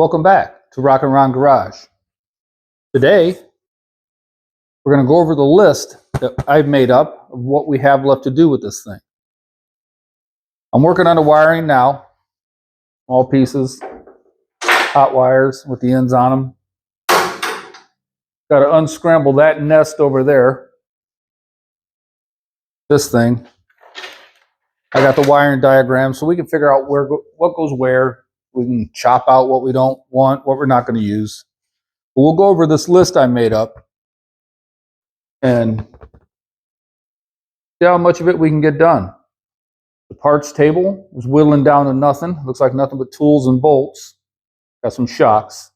Welcome back to Rock and Ron Garage. Today, we're going to go over the list that I've made up of what we have left to do with this thing. I'm working on the wiring now. All pieces, hot wires with the ends on them. Got to unscramble that nest over there. This thing. I got the wiring diagram so we can figure out what goes where. We can chop out what we don't want, what we're not going to use. But we'll go over this list I made up and see how much of it we can get done. The parts table is whittling down to nothing. Looks like nothing but tools and bolts. Got some shocks.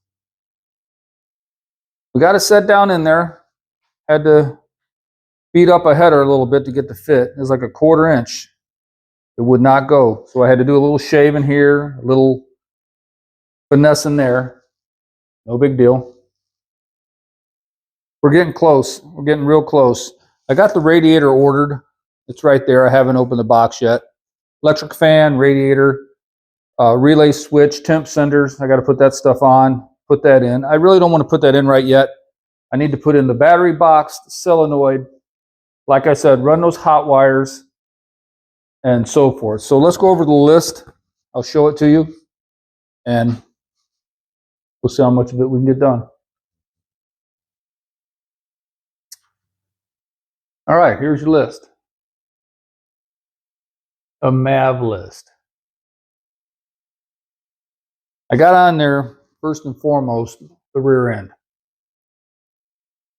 We got a set down in there. Had to beat up a header a little bit to get the fit. It was like a 1/4 inch. It would not go. So I had to do a little shave in here, a little finesse in there. No big deal. We're getting close. We're getting real close. I got the radiator ordered. It's right there. I haven't opened the box yet. Electric fan, radiator, relay switch, temp senders. I got to put that stuff on, put that in. I really don't want to put that in right yet. I need to put in the battery box, the solenoid. Like I said, run those hot wires and so forth. So let's go over the list. I'll show it to you and we'll see how much of it we can get done. All right, here's your list. A MAV list. I got on there, first and foremost, the rear end.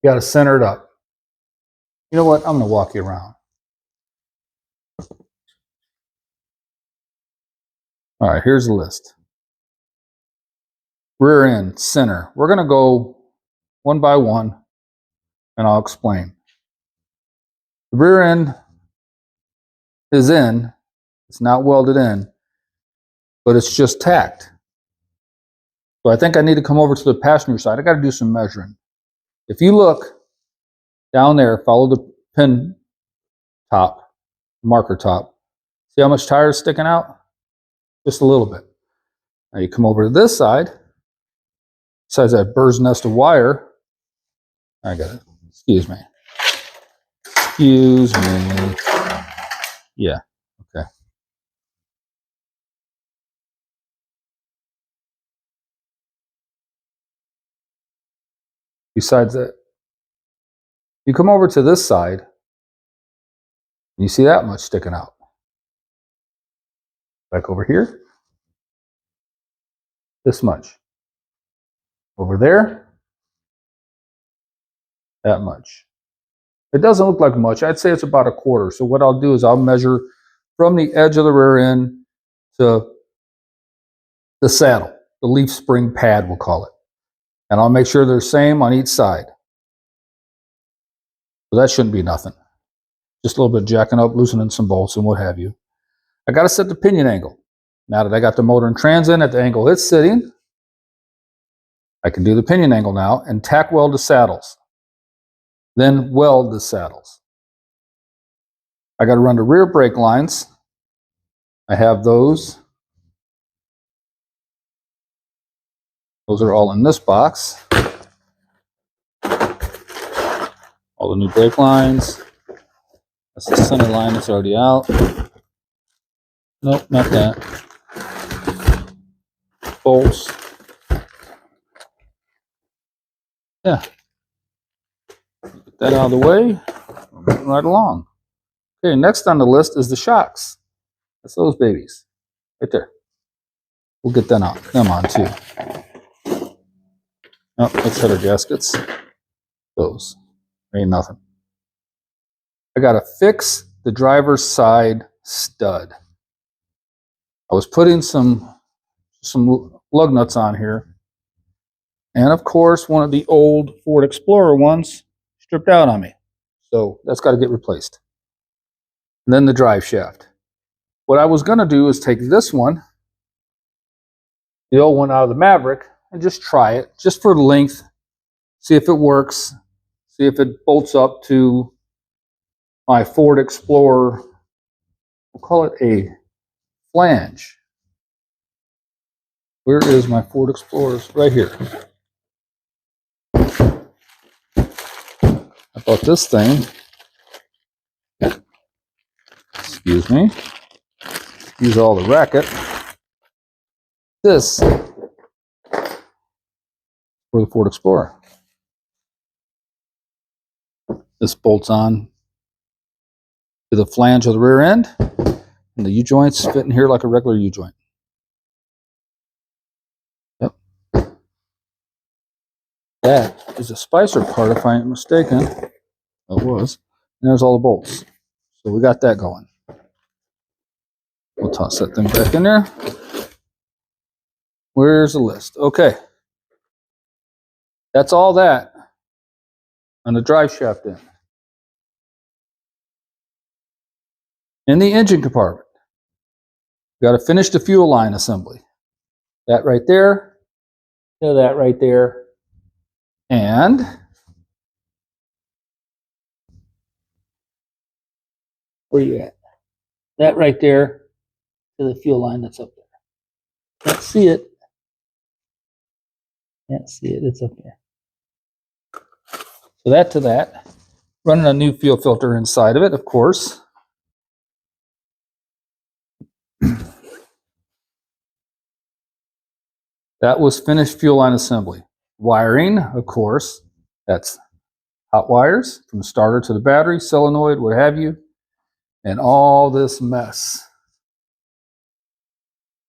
You got to center it up. You know what? I'm going to walk you around. All right, here's the list. Rear end, center. We're going to go one by one, and I'll explain. The rear end is in. It's not welded in, but it's just tacked. So I think I need to come over to the passenger side. I got to do some measuring. If you look down there, follow the pin top, marker top. See how much tire is sticking out? Just a little bit. Now you come over to this side. Besides that bird's nest of wire. I got it. Excuse me. Excuse me. Yeah. Okay. Besides that, you come over to this side, and you see that much sticking out. Back over here, this much. Over there, that much. It doesn't look like much. I'd say it's about 1/4. So what I'll do is I'll measure from the edge of the rear end to the saddle, the leaf spring pad, we'll call it. And I'll make sure they're the same on each side. So that shouldn't be nothing. Just a little bit jacking up, loosening some bolts and what have you. I got to set the pinion angle. Now that I got the motor and trans in at the angle it's sitting, I can do the pinion angle now and tack weld the saddles. Then weld the saddles. I got to run the rear brake lines. I have those. Those are all in this box. All the new brake lines. That's the center line that's already out. Nope, not that. Bolts. Yeah. Get that out of the way. We're moving right along. Okay, next on the list is the shocks. That's those babies. Right there. We'll get them on too. Oh, that's header gaskets. Those. Ain't nothing. I gotta fix the driver's side stud. I was putting some lug nuts on here. And of course, one of the old Ford Explorer ones stripped out on me. So that's got to get replaced. And then the drive shaft. What I was going to do is take this one, the old one out of the Maverick, and just try it, just for length, see if it works, see if it bolts up to my Ford Explorer. We'll call it a flange. Where is my Ford Explorer? Right here. I bought this thing. Excuse me. Use all the racket. This for the Ford Explorer. This bolts on to the flange of the rear end, and the U-joints fit in here like a regular U-joint. Yep. That is a Spicer part, if I ain't mistaken. It was. And there's all the bolts. So we got that going. We'll toss that thing back in there. Where's the list? Okay. That's all that on the drive shaft end. In the engine compartment, got to finish the fuel line assembly. That right there, that right there, and where you at? That right there to the fuel line that's up there. Can't see it. Can't see it. It's up there. So that to that. Running a new fuel filter inside of it, of course. That was finished fuel line assembly. Wiring, of course, that's hot wires from the starter to the battery, solenoid, what have you, and all this mess.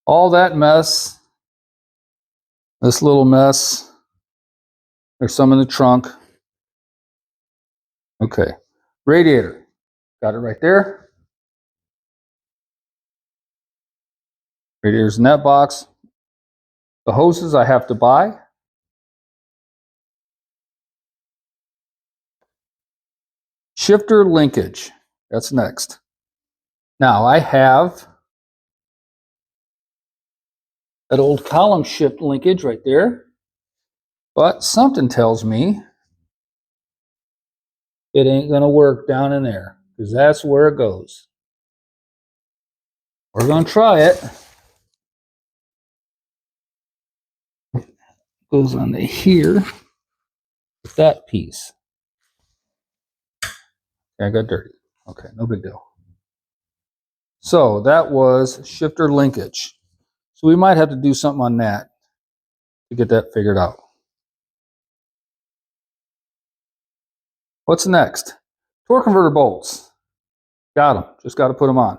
All that mess, this little mess, there's some in the trunk. Okay, radiator, got it right there. Radiator's in that box. The hoses I have to buy. Shifter linkage, that's next. Now I have that old column shift linkage right there, but something tells me it ain't gonna work down in there, because that's where it goes. We're gonna try it. Goes on to here with that piece. I got dirty. Okay, no big deal. So that was shifter linkage. So we might have to do something on that to get that figured out. What's next? Torque converter bolts. Got them. Just got to put them on.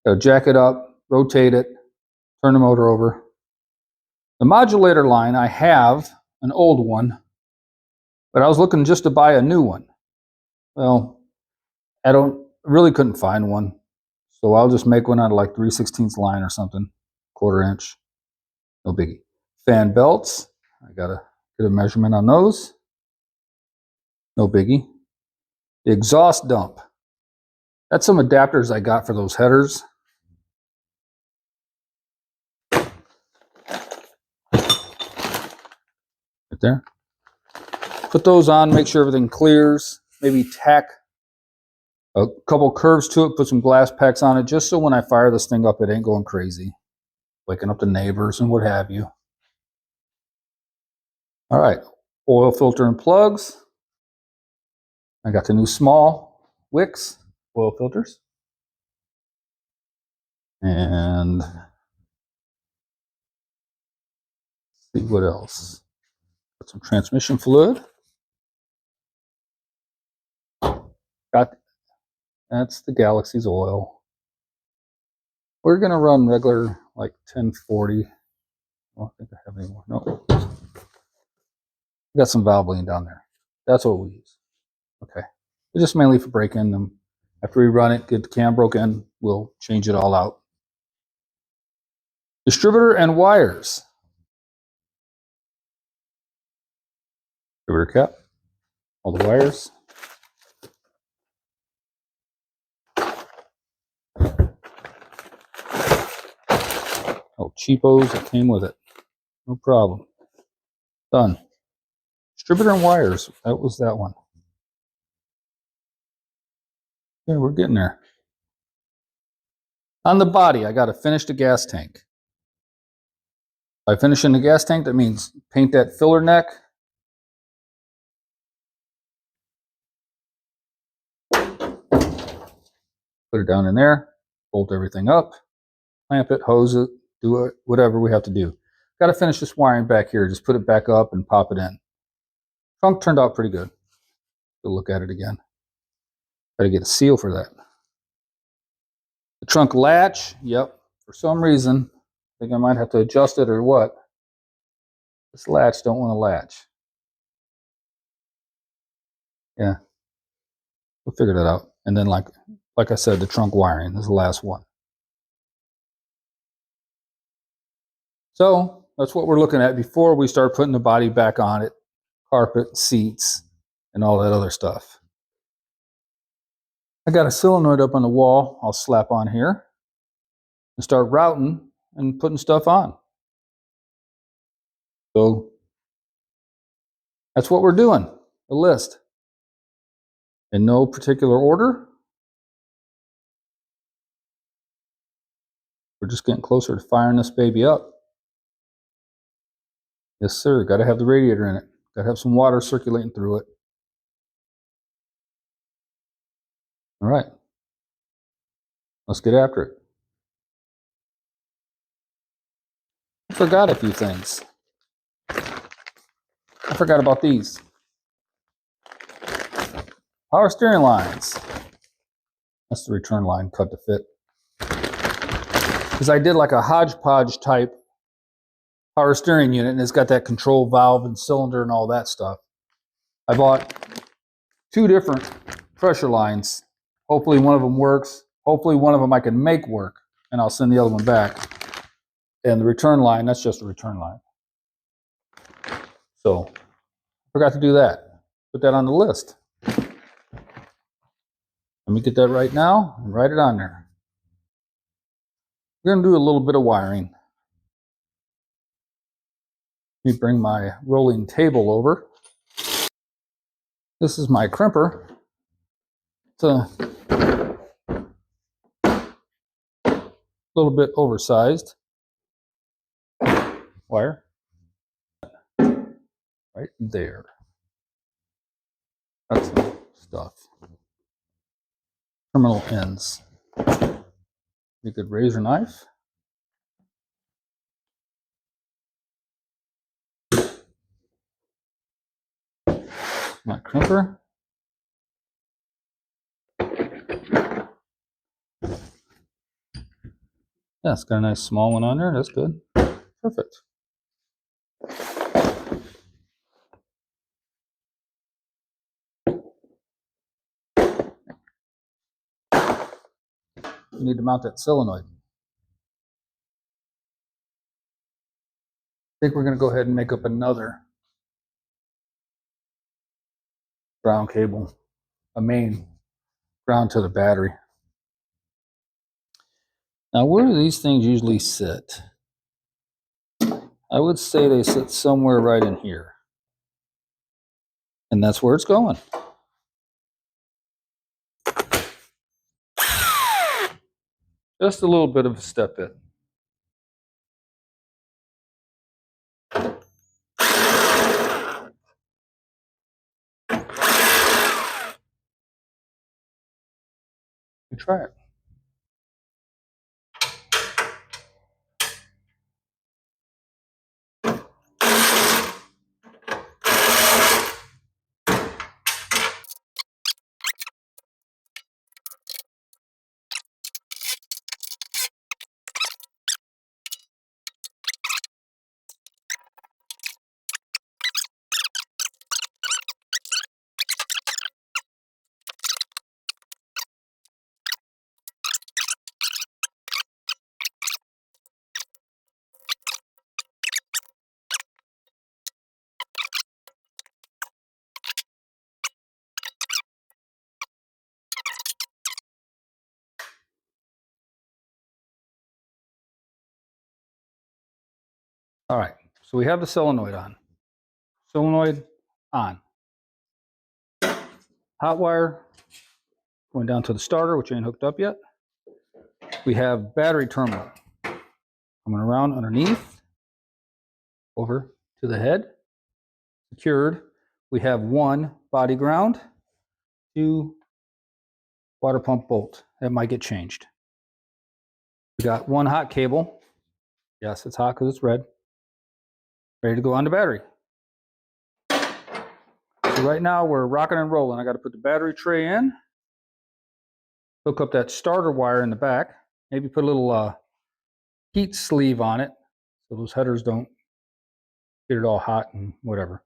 Got to jack it up, rotate it, turn the motor over. The modulator line, I have an old one, but I was looking just to buy a new one. Well, I really couldn't find one, so I'll just make one out of like 3/16 line or something, 1/4 inch. No biggie. Fan belts, I gotta get a measurement on those. No biggie. The exhaust dump. That's some adapters I got for those headers. Right there. Put those on, make sure everything clears. Maybe tack a couple curves to it, put some glass packs on it, just so when I fire this thing up, it ain't going crazy, waking up the neighbors and what have you. All right, oil filter and plugs. I got the new small wicks oil filters. And see what else. Got some transmission fluid. That's the Galaxy's oil. We're gonna run regular like 1040. I don't think I have any more. No. Got some valve bleeding down there. That's what we use. Okay. It's just mainly for break-in them. After we run it, get the cam broken, we'll change it all out. Distributor and wires. Distributor cap. All the wires. Oh, cheapos that came with it. No problem. Done. Distributor and wires. That was that one. Yeah, we're getting there. On the body, I got to finish the gas tank. By finishing the gas tank, that means paint that filler neck. Put it down in there, bolt everything up, clamp it, hose it, do it, whatever we have to do. Got to finish this wiring back here. Just put it back up and pop it in. Trunk turned out pretty good. We'll look at it again. Got to get a seal for that. The trunk latch, yep. For some reason, I think I might have to adjust it or what. This latch don't want to latch. Yeah, we'll figure that out. And then, like I said, the trunk wiring is the last one. So that's what we're looking at before we start putting the body back on it, carpet, seats, and all that other stuff. I got a solenoid up on the wall I'll slap on here and start routing and putting stuff on. So that's what we're doing, a list. In no particular order. We're just getting closer to firing this baby up. Yes, sir. Got to have the radiator in it. Got to have some water circulating through it. All right. Let's get after it. I forgot a few things. I forgot about these. Power steering lines. That's the return line cut to fit. Because I did like a hodgepodge type power steering unit, and it's got that control valve and cylinder and all that stuff. I bought 2 different pressure lines. Hopefully one of them works. Hopefully one of them I can make work, and I'll send the other one back. And the return line, that's just a return line. So, I forgot to do that. Put that on the list. Let me get that right now and write it on there. We're going to do a little bit of wiring. Let me bring my rolling table over. This is my crimper. It's a little bit oversized wire. Right there. That's the stuff. Terminal ends. A good razor knife. My crimper. Yeah, it's got a nice small one on there. That's good. Perfect. You need to mount that solenoid. I think we're going to go ahead and make up another ground cable, a main ground to the battery. Now, where do these things usually sit? I would say they sit somewhere right in here. And that's where it's going. Just a little bit of a step in. You try it. All right, so we have the solenoid on. Solenoid on. Hot wire going down to the starter, which ain't hooked up yet. We have battery terminal coming around underneath. over to the head, secured. We have one body ground, two water pump bolt. That might get changed. We got one hot cable. Yes, it's hot because it's red. Ready to go on the battery. So right now we're rocking and rolling. I got to put the battery tray in, hook up that starter wire in the back, maybe put a little heat sleeve on it so those headers don't get it all hot and whatever.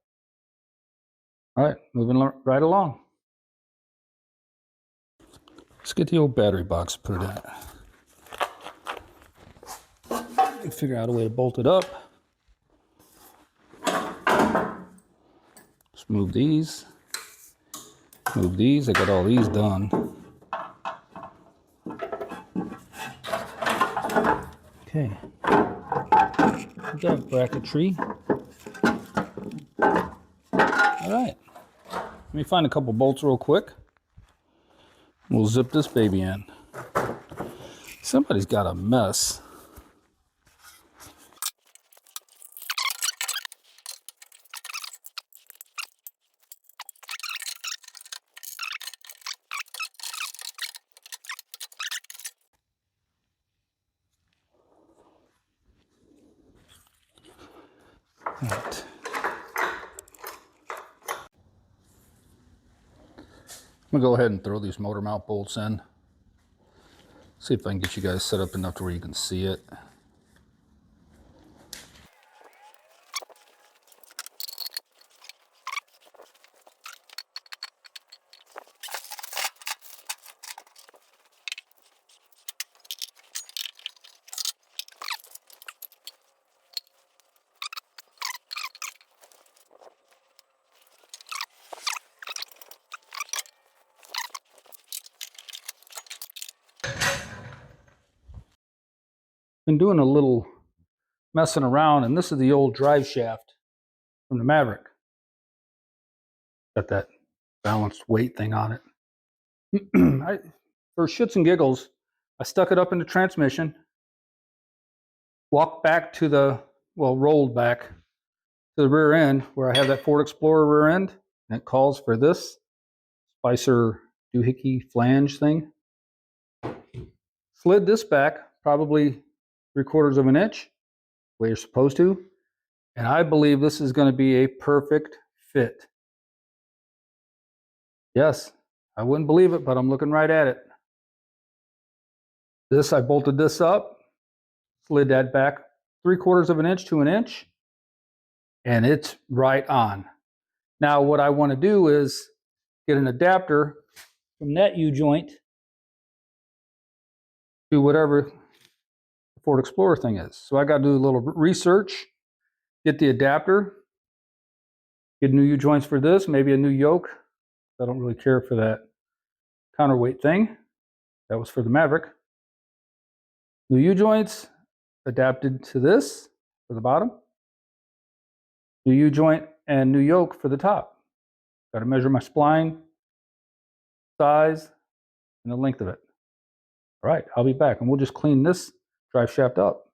All right, moving right along. Let's get the old battery box, put it in. Figure out a way to bolt it up. Just move these. Move these. I got all these done. Okay. We got bracketry. All right. Let me find a couple bolts real quick. We'll zip this baby in. Somebody's got a mess. Right. I'm gonna go ahead and throw these motor mount bolts in. See if I can get you guys set up enough to where you can see it. Been doing a little messing around, and this is the old drive shaft from the Maverick. Got that balanced weight thing on it. For shits and giggles, I stuck it up in the transmission, walked back to the, rolled back to the rear end where I have that Ford Explorer rear end, and it calls for this Spicer doohickey flange thing. Slid this back probably 3/4 of an inch, the way you're supposed to, and I believe this is going to be a perfect fit. Yes, I wouldn't believe it, but I'm looking right at it. This, I bolted this up, slid that back 3/4 of an inch to an inch, and it's right on. Now, what I want to do is get an adapter from that U-joint to whatever the Ford Explorer thing is. So I got to do a little research, get the adapter, get new U-joints for this, maybe a new yoke. I don't really care for that counterweight thing. That was for the Maverick. New U-joints adapted to this for the bottom. New U-joint and new yoke for the top. Got to measure my spline, size, and the length of it. All right, I'll be back, and we'll just clean this drive shaft up.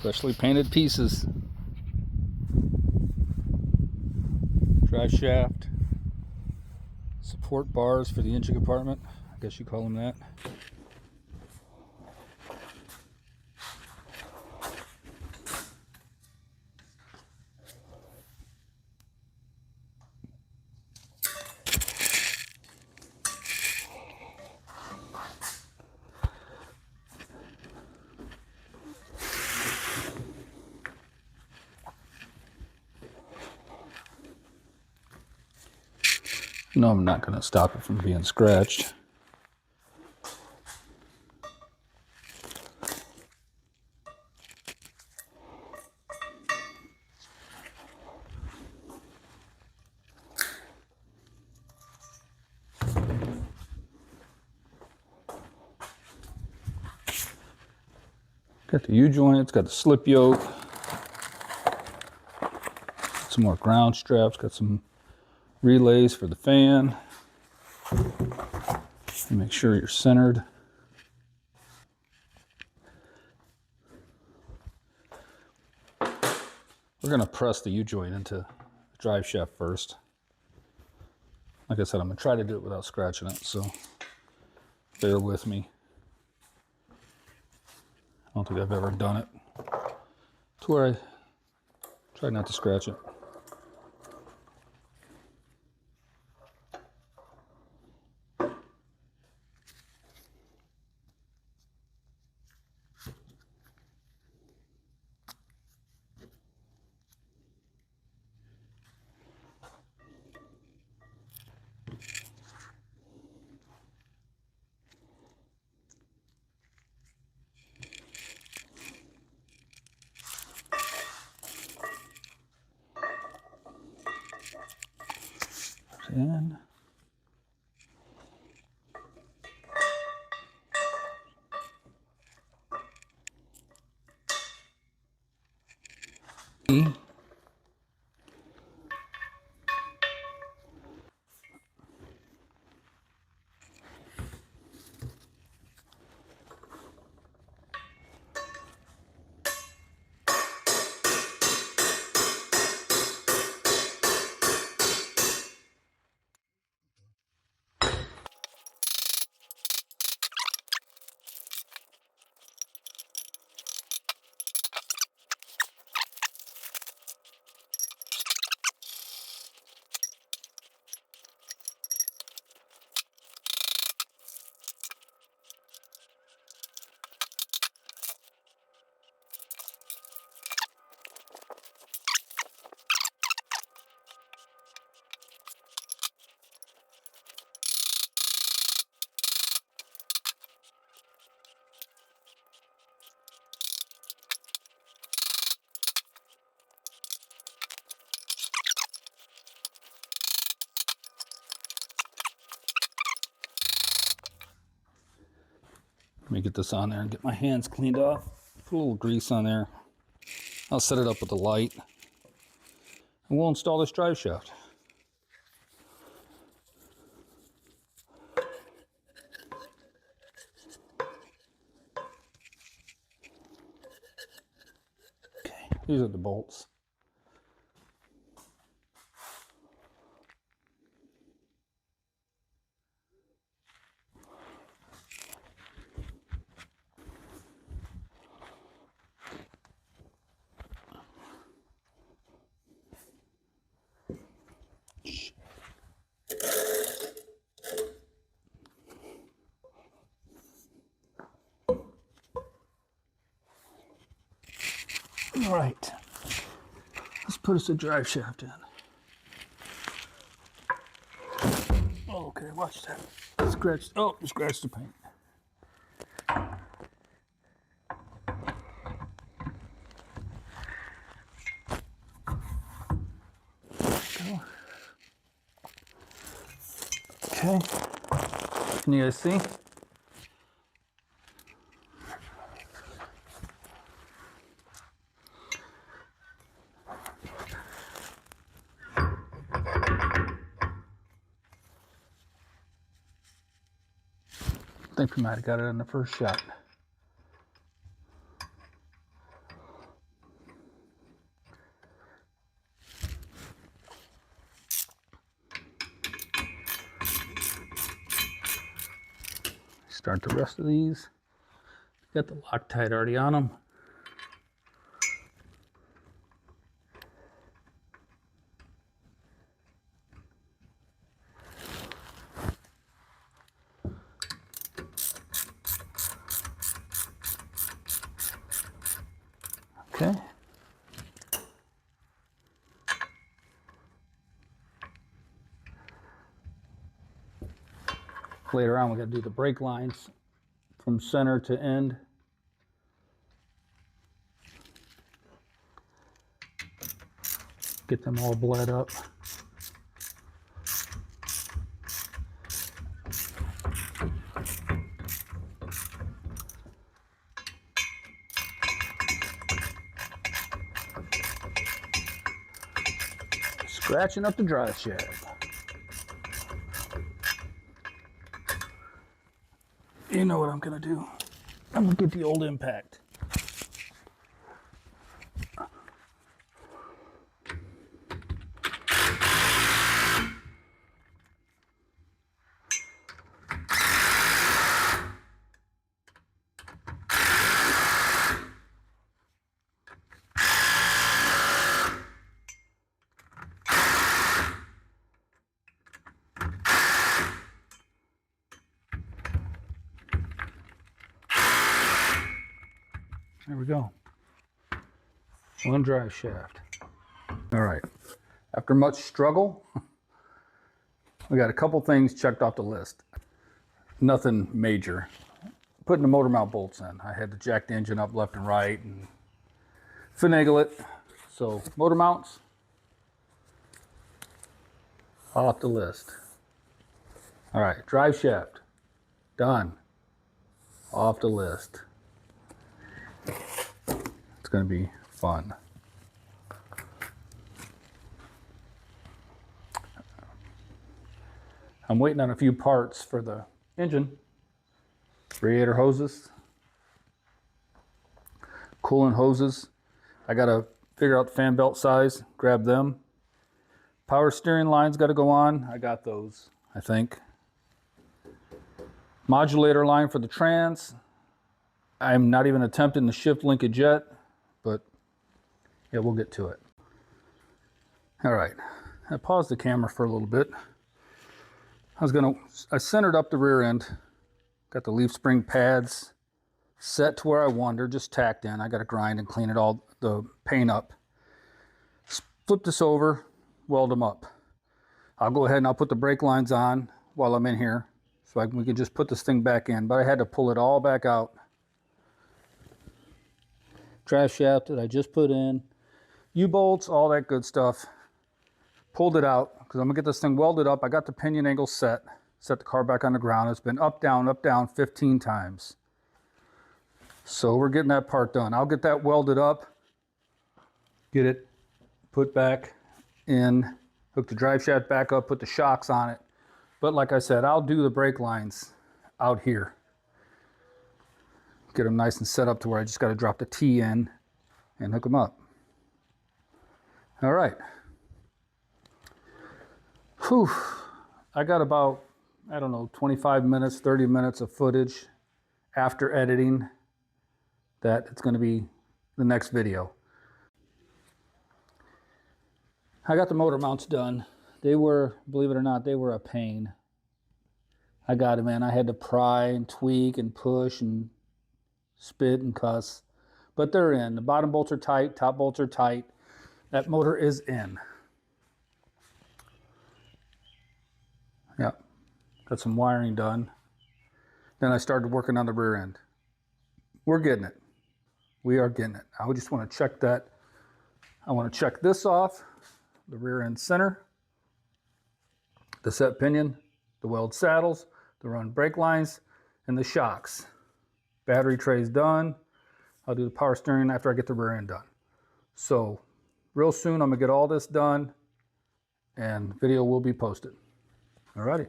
Freshly painted pieces. Drive shaft. Support bars for the engine compartment. I guess you call them that. No, I'm not going to stop it from being scratched. Got the U-joint, it's got the slip yoke, some more ground straps, got some relays for the fan. And make sure you're centered. We're going to press the U-joint into the drive shaft first. Like I said, I'm going to try to do it without scratching it, so bear with me. I don't think I've ever done it to where I try not to scratch it. In. E. Let me get this on there and get my hands cleaned off. Put a little grease on there. I'll set it up with the light. And we'll install this drive shaft. Okay, these are the bolts. All right, let's put us a drive shaft in. Okay, watch that. Scratch. Oh, scratch the paint. Go. Okay. Can you guys see? I think we might have got it in the first shot. Start the rest of these. Got the Loctite already on them. Okay. Later on, we got to do the brake lines from center to end. Get them all bled up. Ratcheting up the drive shaft. You know what I'm gonna do? I'm gonna get the old impact. There we go. One drive shaft. All right. After much struggle, we got a couple things checked off the list. Nothing major. Putting the motor mount bolts in. I had to jack the engine up left and right and finagle it. So motor mounts, off the list. All right, drive shaft, done. Off the list. It's going to be fun. I'm waiting on a few parts for the engine. Radiator hoses, coolant hoses. I got to figure out the fan belt size, grab them. Power steering lines got to go on. I got those, I think. Modulator line for the trans. I'm not even attempting the shift linkage yet, but yeah, we'll get to it. All right, I paused the camera for a little bit. I centered up the rear end, got the leaf spring pads set to where I want. They're just tacked in. I got to grind and clean it all, the paint up. Flip this over, weld them up. I'll go ahead and I'll put the brake lines on while I'm in here, so we can just put this thing back in, but I had to pull it all back out. Drive shaft that I just put in, U-bolts, all that good stuff. Pulled it out because I'm gonna get this thing welded up. I got the pinion angle set the car back on the ground. It's been up, down 15 times. So we're getting that part done. I'll get that welded up, get it put back in, hook the drive shaft back up, put the shocks on it. But like I said, I'll do the brake lines out here. Get them nice and set up to where I just got to drop the T in and hook them up. All right. Whew. I got about, I don't know, 25 minutes, 30 minutes of footage after editing that it's going to be the next video. I got the motor mounts done. They were, believe it or not, they were a pain. I got them in. I had to pry and tweak and push and spit and cuss, but they're in. The bottom bolts are tight, top bolts are tight. That motor is in. Yep, got some wiring done. Then I started working on the rear end. We're getting it. We are getting it. I just want to check that. I want to check this off, the rear end center, the set pinion, the weld saddles, the run brake lines, and the shocks. Battery tray's done. I'll do the power steering after I get the rear end done. So real soon I'm gonna get all this done and video will be posted. Alrighty.